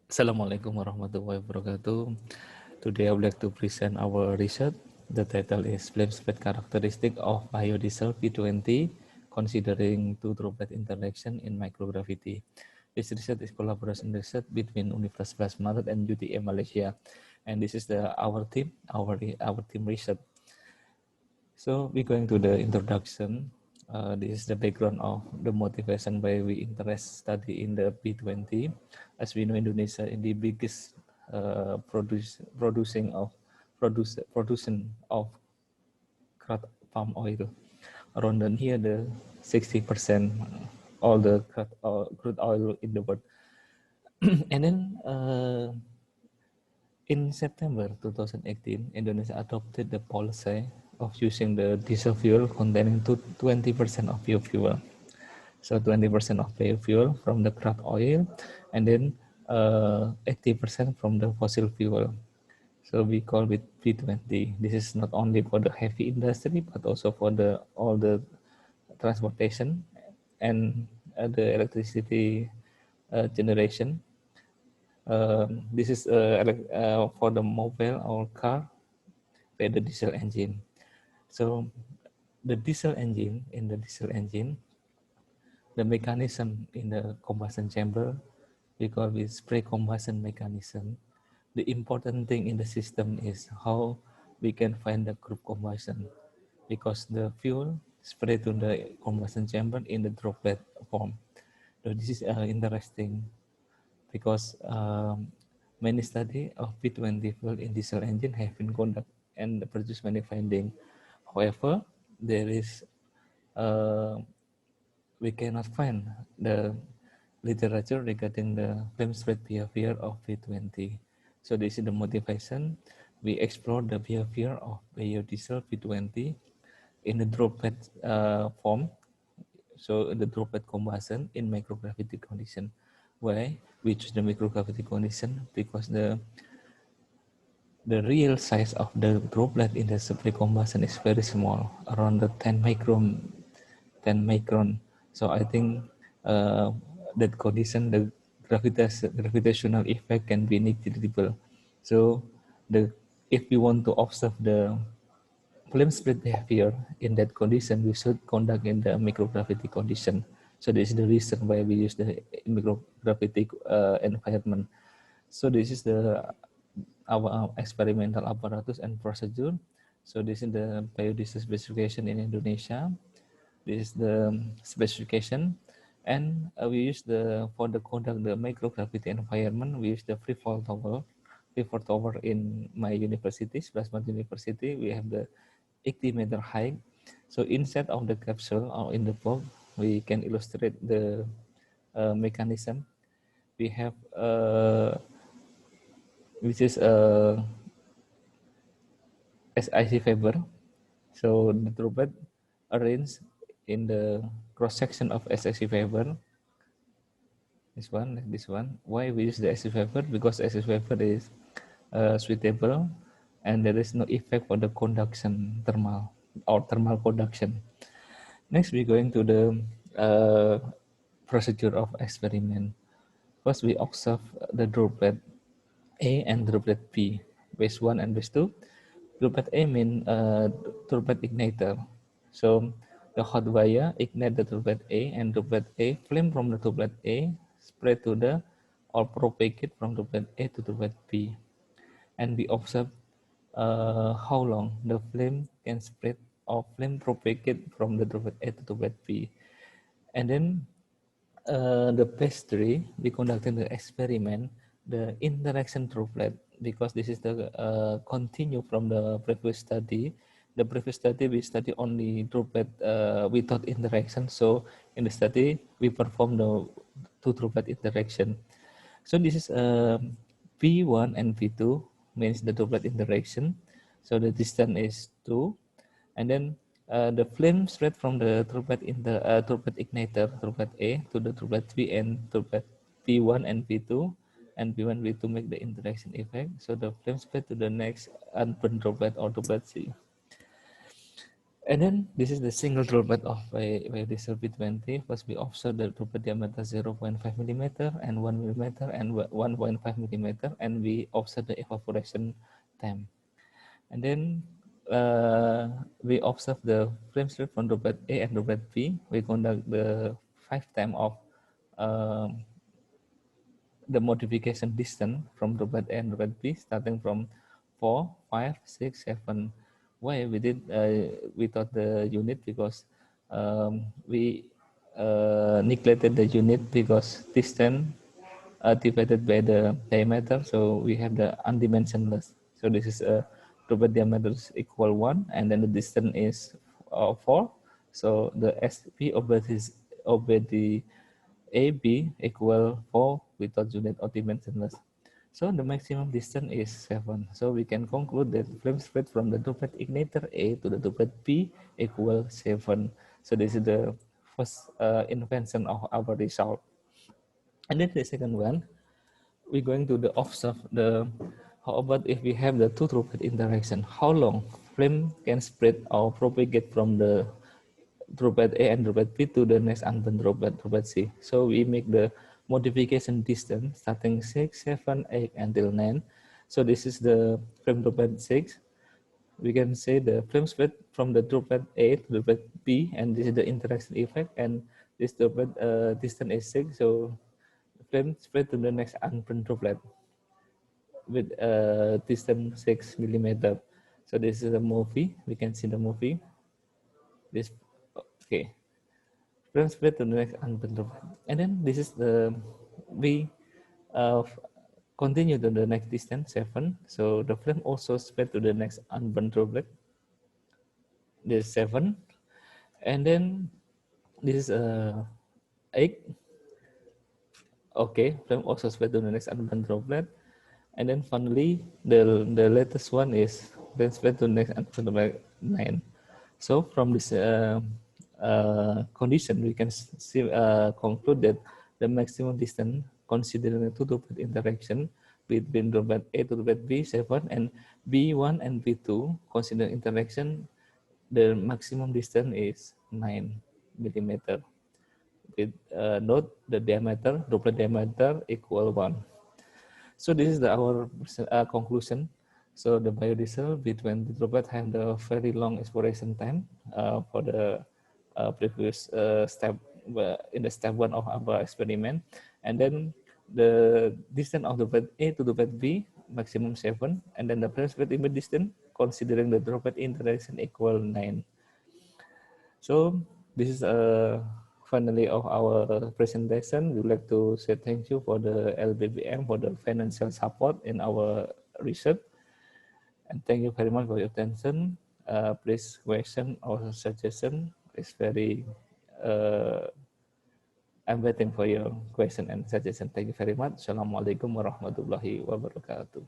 Assalamualaikum warahmatullahi wabarakatuh. Today I would like to present our research. The title is Flame Spread Characteristic of Biodiesel P20 Considering Two Droplet Interaction in Microgravity. This research is collaboration research between Universitas Maret and UTM Malaysia. And this is our team research. So we're going to the introduction. This is the background of the motivation why we interest study in the P20. As we know, Indonesia is the biggest production of crude palm oil. Around here, the 60% all the crude oil in the world. And then in September 2018, Indonesia adopted the policy of using the diesel fuel containing 20% of biofuel. So 20% of biofuel from the crude oil, and then 80% from the fossil fuel. So we call it P20. This is not only for the heavy industry, but also for all the transportation and the electricity generation. This is for the mobile or car by the diesel engine. So the diesel engine, the mechanism in the combustion chamber, we call it spray combustion mechanism. The important thing in the system is how we can find the group combustion, because the fuel spray to the combustion chamber in the droplet form. So this is interesting because many study of P20 fuel in diesel engine have been conducted and produce many findings. However, there is we cannot find the literature regarding the flame spread behavior of P20. So this is the motivation. We explore the behavior of biodiesel P20 in the droplet form. So the droplet combustion in microgravity condition. Why we choose the microgravity condition? Because the real size of the droplet in the spray combustion is very small, around the 10 micron. So I think uh, that condition, the gravitational effect can be negligible. So if we want to observe the flame spread behavior in that condition, we should conduct in the microgravity condition. So this is the reason why we use the microgravity environment. So this is our experimental apparatus and procedure. So this is the biodiesel specification in Indonesia. This is the specification, and we use for the conduct the microgravity environment. We use the free fall tower. Free fall tower in my university, Plasma University. We have the 80-meter height. So inside of the capsule or in the box, we can illustrate the mechanism. We have which is SiC fiber. So the droplet arranged in the cross section of SiC fiber. This one, like this one. Why we use the SiC fiber? Because SiC fiber is suitable, and there is no effect for the conduction thermal or thermal conduction. Next, we're going to the procedure of experiment. First, we observe the droplet A and droplet B, base 1 and base 2. Droplet A means droplet igniter. So the hot wire ignite the droplet A, and droplet A flame from the droplet A spread to the or propagate from droplet A to droplet B. And we observe how long the flame can spread or flame propagate from the droplet A to droplet B. And then the pastry, we conducted the experiment, the interaction droplet, because this is the continue from the previous study. The previous study, we study only droplet without interaction. So in the study, we perform the two droplet interaction. So this is V1 and V2 means the droplet interaction. So the distance is 2, and then the flame spread from the droplet igniter, droplet A, to the droplet B and droplet P1 and P2, and P1 P2 make the interaction effect. So the flame spread to the next unburned droplet or droplet C. And then this is the single droplet of biodiesel B20. First, we observe the droplet diameter 0.5 millimeter and 1 millimeter and 1.5 millimeter, and we observe the evaporation time. And then we observe the flame spread from droplet A and droplet B. We conduct the 5 time of um, the modification distance from droplet A and droplet B, starting from 4, 5, 6, 7. Why we did without the unit? Because we neglected the unit because distance divided by the diameter, so we have the undimensionless. So this is a droplet diameter is equal 1, and then the distance is 4. So the SP over the AB equal 4 without unit or dimensionless. So the maximum distance is 7. So we can conclude that flame spread from the droplet igniter A to the droplet B equal 7. So this is the first invention of our result. And then the second one, we're going to the observe the how about if we have the two droplet interaction, how long flame can spread or propagate from the droplet A and droplet B to the next unburned droplet C. So we make the modification distance starting 6, 7, 8 until 9. So this is the flame droplet 6. We can say the flame spread from the droplet A to droplet B, and this is the interaction effect, and this droplet distance is 6. So flame spread to the next unburned droplet with distance 6 millimeter. So this is a movie. We can see the movie. This okay. Flame spread to the next unburned droplet, and then this is the we uh, continue to the next distance 7. So the flame also spread to the next unburned droplet. This is 7, and then this is 8. Okay, flame also spread to the next unburned droplet. And then finally, the latest one is then spread to the next unburned 9. So from this condition, we can conclude that the maximum distance considering the two droplet interaction between droplet A to droplet B 7 and B1 and B2 consider interaction, the maximum distance is 9 millimeter. With note the diameter, droplet diameter equal 1. So this is our conclusion. So the biodiesel B20 droplet have the very long expiration time for the previous step in the step 1 of our experiment, and then the distance of droplet A to droplet B maximum 7, and then the flame spread image distance considering the droplet interaction equal 9. So this is finally of our presentation. We would like to say thank you for the LBBM for the financial support in our research. And thank you very much for your attention. Please question or suggestion. It's very, I'm waiting for your question and suggestion. Thank you very much. Assalamualaikum warahmatullahi wabarakatuh.